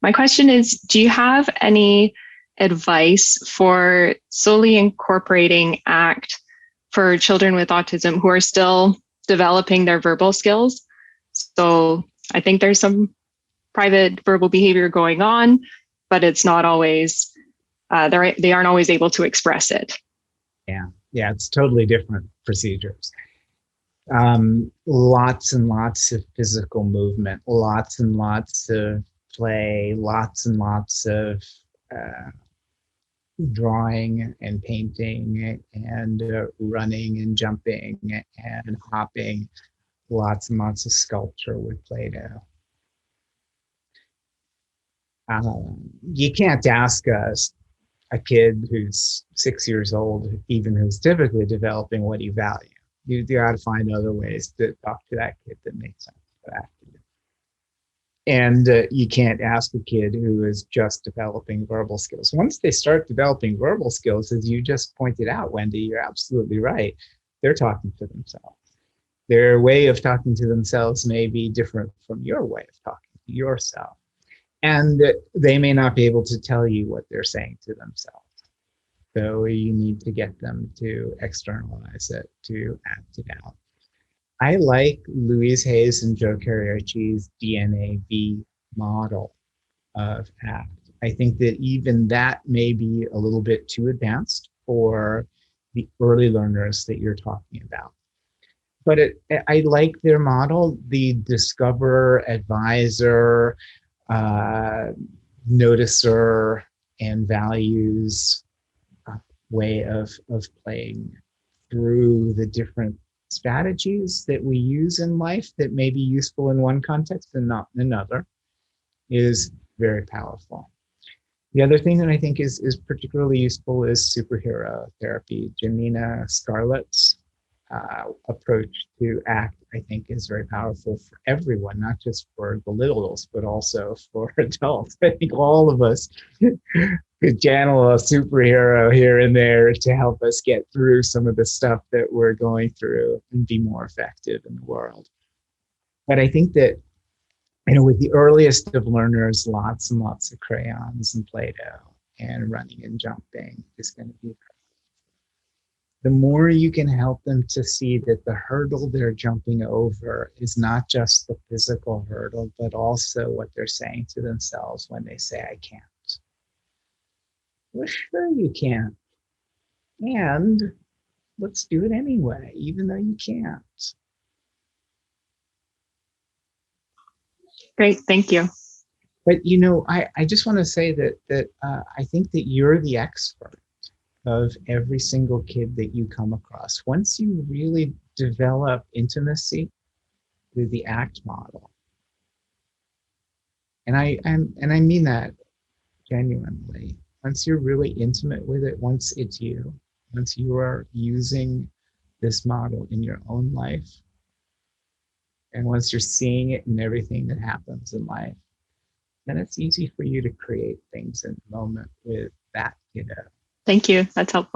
My question is, do you have any advice for solely incorporating ACT for children with autism who are still developing their verbal skills? So I think there's some private verbal behavior going on, but it's not always, they aren't always able to express it. Yeah, it's totally different procedures. Lots and lots of physical movement, lots and lots of play, lots and lots of drawing and painting and running and jumping and hopping, lots and lots of sculpture with Play-Doh. You can't ask a kid who's 6 years old, even who's typically developing, what do you value? You got to find other ways to talk to that kid that makes sense for that kid. And you can't ask a kid who is just developing verbal skills. Once they start developing verbal skills, as you just pointed out, Wendy, you're absolutely right. They're talking to themselves. Their way of talking to themselves may be different from your way of talking to yourself. And they may not be able to tell you what they're saying to themselves. So you need to get them to externalize it, to act it out. I like Louise Hayes and Joe Carriacci's DNA-V model of ACT. I think that even that may be a little bit too advanced for the early learners that you're talking about. But I like their model, the discover, advisor, noticer, and values way of playing through the different strategies that we use in life that may be useful in one context and not in another is very powerful. The other thing that I think is particularly useful is superhero therapy. Janina Scarlett's approach to ACT, I think, is very powerful for everyone, not just for the littles, but also for adults. I think all of us could channel a superhero here and there to help us get through some of the stuff that we're going through and be more effective in the world. But I think that, with the earliest of learners, lots and lots of crayons and Play-Doh and running and jumping is going to be great. The more you can help them to see that the hurdle they're jumping over is not just the physical hurdle, but also what they're saying to themselves when they say, I can't. Well, sure you can. And let's do it anyway, even though you can't. Great, thank you. But, I just want to say that I think that you're the expert of every single kid that you come across. Once you really develop intimacy with the ACT model, and I mean that genuinely, once you're really intimate with it, once it's you, once you are using this model in your own life, and once you're seeing it in everything that happens in life, then it's easy for you to create things in the moment with that kiddo. Thank you. That's helpful.